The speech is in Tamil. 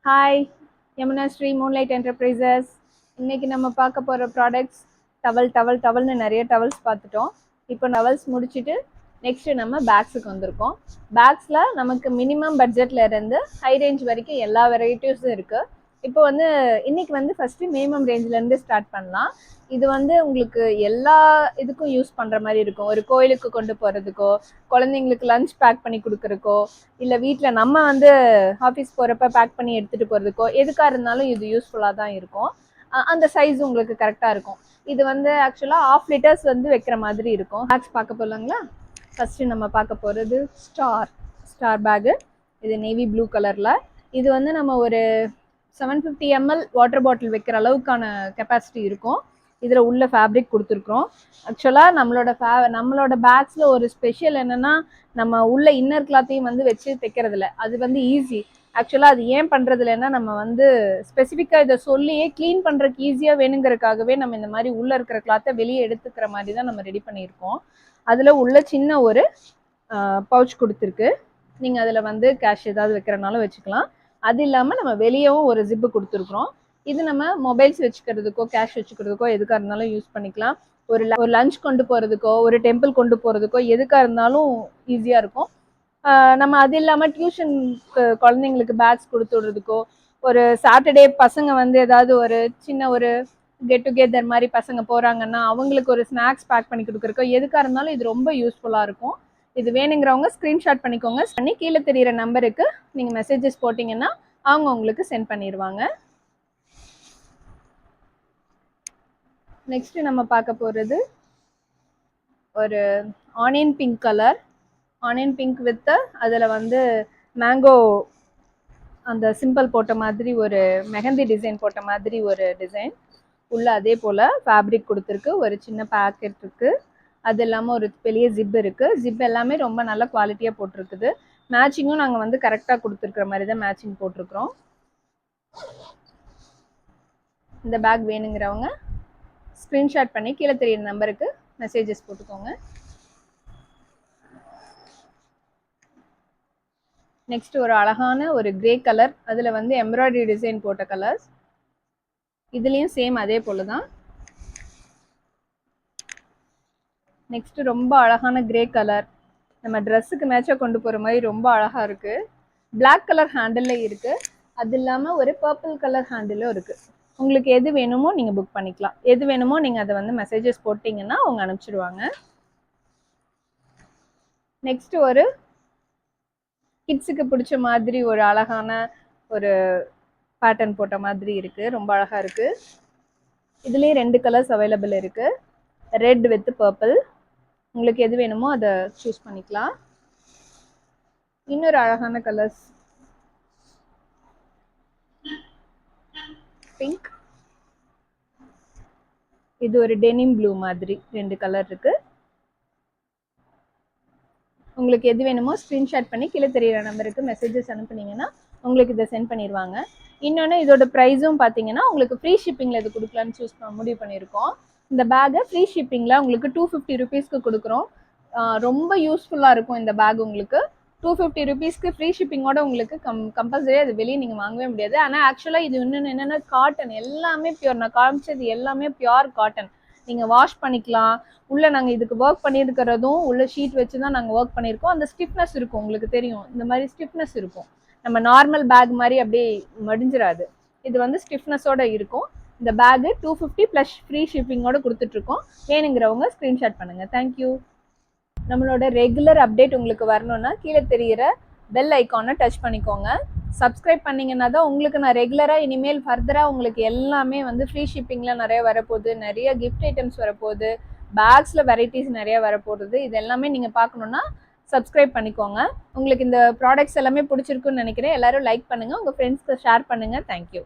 Hi, Yamuna Sri moonlight enterprises. இன்னைக்கு நம்ம பார்க்க போகிற ப்ராடக்ட்ஸ் டவல்னு நிறைய டவல்ஸ் பார்த்துட்டோம். இப்போ டவல்ஸ் முடிச்சுட்டு நெக்ஸ்ட்டு நம்ம பேக்ஸுக்கு வந்திருக்கோம். பேக்ஸில் நமக்கு மினிமம் பட்ஜெட்டில் இருந்து ஹை ரேஞ்ச் வரைக்கும் எல்லா வெரைட்டிஸும் இருக்குது. இப்போ இன்னைக்கு ஃபஸ்ட்டு மினிமம் ரேஞ்சிலேருந்து ஸ்டார்ட் பண்ணலாம். இது உங்களுக்கு எல்லா இதுக்கும் யூஸ் பண்ணுற மாதிரி இருக்கும். ஒரு கோயிலுக்கு கொண்டு போகிறதுக்கோ, குழந்தைங்களுக்கு லஞ்ச் பேக் பண்ணி கொடுக்குறக்கோ, இல்லை வீட்டில் நம்ம ஆஃபீஸ் போகிறப்ப பேக் பண்ணி எடுத்துகிட்டு போகிறதுக்கோ எதுக்காக இருந்தாலும் இது யூஸ்ஃபுல்லாக தான் இருக்கும். அந்த சைஸ் உங்களுக்கு கரெக்டாக இருக்கும். இது ஆக்சுவலாக 1/2 லிட்டர்ஸ் வைக்கிற மாதிரி இருக்கும். பேக்ஸ் பார்க்க போகலாங்களா? ஃபஸ்ட்டு நம்ம பார்க்க போகிறது ஸ்டார் பேகு. இது நேவி ப்ளூ கலரில். இது நம்ம ஒரு 750 ml வாட்டர் பாட்டில் வைக்கிற அளவுக்கான கெப்பாசிட்டி இருக்கும். இதில் உள்ள ஃபேப்ரிக் கொடுத்துருக்குறோம். ஆக்சுவலாக நம்மளோட பேக்ஸில் ஒரு ஸ்பெஷல் என்னென்னா, நம்ம உள்ள இன்னர் கிளாத்தையும் வச்சு தைக்கிறதில்ல. அது ஈஸி. ஆக்சுவலாக அது ஏன் பண்ணுறதில்லன்னா, நம்ம ஸ்பெசிஃபிக்காக இதை சொல்லியே க்ளீன் பண்ணுறதுக்கு ஈஸியாக வேணுங்கிறதுக்காகவே நம்ம இந்த மாதிரி உள்ளே இருக்கிற கிளாத்தை வெளியே எடுத்துக்கிற மாதிரி தான் நம்ம ரெடி பண்ணியிருக்கோம். அதில் உள்ள சின்ன ஒரு பவுச் கொடுத்துருக்கு. நீங்கள் அதில் கேஷ் ஏதாவது வைக்கிறனாலும் வச்சுக்கலாம். அது இல்லாமல் நம்ம வெளியவும் ஒரு ஜிப்பு கொடுத்துருக்குறோம். இது நம்ம மொபைல்ஸ் வச்சுக்கிறதுக்கோ, கேஷ் வச்சுக்கிறதுக்கோ எதுக்காக இருந்தாலும் யூஸ் பண்ணிக்கலாம். ஒரு லஞ்ச் கொண்டு போகிறதுக்கோ, ஒரு டெம்பிள் கொண்டு போகிறதுக்கோ எதுக்காக இருந்தாலும் ஈஸியாக இருக்கும். நம்ம அது இல்லாமல் டியூஷனுக்கு குழந்தைங்களுக்கு பேக்ஸ் கொடுத்து விடுறதுக்கோ, ஒரு சாட்டர்டே பசங்க ஏதாவது ஒரு சின்ன ஒரு கெட் டுகெதர் மாதிரி பசங்க போகிறாங்கன்னா அவங்களுக்கு ஒரு ஸ்நாக்ஸ் பேக் பண்ணி கொடுக்குறக்கோ எதுக்காக இருந்தாலும் இது ரொம்ப யூஸ்ஃபுல்லாக இருக்கும். இது வேணுங்கிறவங்க ஸ்க்ரீன்ஷாட் பண்ணிக்கோங்க. பண்ணி கீழே தெரிகிற நம்பருக்கு நீங்கள் மெசேஜஸ் போட்டிங்கன்னா அவங்க உங்களுக்கு சென்ட் பண்ணிடுவாங்க. நெக்ஸ்ட் நம்ம பார்க்க போகிறது ஒரு onion pink colour. Onion pink with அதில் மேங்கோ அந்த சிம்பிள் போட்ட மாதிரி ஒரு மெஹந்தி டிசைன் போட்ட மாதிரி ஒரு டிசைன் உள்ள. அதே போல் ஃபேப்ரிக் கொடுத்துருக்கு. ஒரு சின்ன பேக்கெட் இருக்குது. அது இல்லாமல் ஒரு பெரிய ஜிப் இருக்குது. ஜிப் எல்லாமே ரொம்ப நல்ல குவாலிட்டியாக போட்டிருக்குது. மேட்சிங்கும் நாங்கள் கரெக்டாக கொடுத்துருக்குற மாதிரி தான் மேட்சிங் போட்டிருக்கிறோம். இந்த பேக் வேணுங்கிறவங்க ஸ்க்ரீன்ஷாட் பண்ணி கீழே தெரியுற நம்பருக்கு மெசேஜஸ் போட்டுக்கோங்க. நெக்ஸ்ட் ஒரு அழகான ஒரு கிரே கலர். அதில் எம்ப்ராய்டரி டிசைன் போட்ட கலர்ஸ். இதுலேயும் சேம் அதே போல் தான். நெக்ஸ்ட் ரொம்ப அழகான கிரே கலர். நம்ம ட்ரெஸ்ஸுக்கு மேட்சாக கொண்டு போகிற மாதிரி ரொம்ப அழகாக இருக்குது. பிளாக் கலர் ஹேண்டில் இருக்குது. அது இல்லாமல் ஒரு பர்பிள் கலர் ஹேண்டிலும் இருக்குது. உங்களுக்கு எது வேணுமோ நீங்கள் புக் பண்ணிக்கலாம். எது வேணுமோ நீங்கள் அதை மெசேஜஸ் போட்டிங்கன்னா அவங்க அனுப்பிச்சிடுவாங்க. நெக்ஸ்ட் ஒரு கிட்ஸுக்கு பிடிச்ச மாதிரி ஒரு அழகான ஒரு பேட்டர்ன் போட்ட மாதிரி இருக்குது. ரொம்ப அழகாக இருக்குது. இதுலேயே 2 கலர்ஸ் அவைலபிள் இருக்குது. Red with purple. உங்களுக்கு எது வேணுமோ அதை சூஸ் பண்ணிக்கலாம். இன்னொரு அழகான கலர்ஸ் பிங்க். இது ஒரு டெனிம் ப்ளூ மாதிரி 2 கலர் இருக்கு. உங்களுக்கு எது வேணுமோ ஸ்க்ரீன்ஷாட் பண்ணி கீழே தெரியிற நம்பருக்கு மெசேஜஸ் அனுப்புனீங்கன்னா உங்களுக்கு இதை சென்ட் பண்ணிடுவாங்க. இன்னொன்று இதோட ப்ரைஸும் பார்த்தீங்கன்னா உங்களுக்கு ஃப்ரீ ஷிப்பிங்கில் இது கொடுக்கலான்னு முடிவு பண்ணியிருக்கோம். இந்த பேக்கை ஃப்ரீ ஷிப்பிங்கில் உங்களுக்கு 250 ருபீஸ்க்கு கொடுக்குறோம். ரொம்ப யூஸ்ஃபுல்லாக இருக்கும் இந்த பேக். உங்களுக்கு 250 ருபீஸ்க்கு ஃப்ரீ ஷிப்பிங்கோட உங்களுக்கு கம்பல்சரி அது வெளியே நீங்கள் வாங்கவே முடியாது. ஆனால் ஆக்சுவலாக இது இன்னொன்று என்னென்னா, காட்டன் எல்லாமே பியூர். நான் காமிச்சது எல்லாமே பியூர் காட்டன். நீங்கள் வாஷ் பண்ணிக்கலாம். உள்ளே நாங்கள் இதுக்கு ஒர்க் பண்ணியிருக்கிறதும் உள்ள ஷீட் வச்சு தான் நாங்கள் ஒர்க் பண்ணியிருக்கோம். அந்த ஸ்டிஃப்னஸ் இருக்கும், உங்களுக்கு தெரியும். இந்த மாதிரி ஸ்டிஃப்னஸ் இருக்கும். நம்ம நார்மல் பேக் மாதிரி அப்படியே மடிஞ்சிடாது. இது ஸ்டிஃப்னஸோட இருக்கும். இந்த பேகு 250 ப்ளஸ் ஃப்ரீ ஷிப்பிங்கோட கொடுத்துட்ருக்கோம். வேணுங்கிறவங்க ஸ்க்ரீன்ஷாட் பண்ணுங்கள். தேங்க்யூ. நம்மளோட ரெகுலர் அப்டேட் உங்களுக்கு வரணும்னா கீழே தெரிகிற பெல் ஐக்கானை டச் பண்ணிக்கோங்க. சப்ஸ்கிரைப் பண்ணிங்கன்னா தான் உங்களுக்கு நான் ரெகுலராக இனிமேல் ஃபர்தராக உங்களுக்கு எல்லாமே ஃப்ரீ ஷிப்பிங்கில் நிறைய வரப்போகுது. நிறைய கிஃப்ட் ஐட்டம்ஸ் வரப்போகுது. பேக்ஸில் வெரைட்டிஸ் நிறைய வரப்போகுது. இது எல்லாமே நீங்கள் பார்க்கணுன்னா சப்ஸ்கிரைப் பண்ணிக்கோங்க. உங்களுக்கு இந்த ப்ராடக்ட்ஸ் எல்லாமே பிடிச்சிருக்குன்னு நினைக்கிறேன். எல்லோரும் லைக் பண்ணுங்கள். உங்கள் ஃப்ரெண்ட்ஸ்க்கு ஷேர் பண்ணுங்கள். தேங்க்யூ.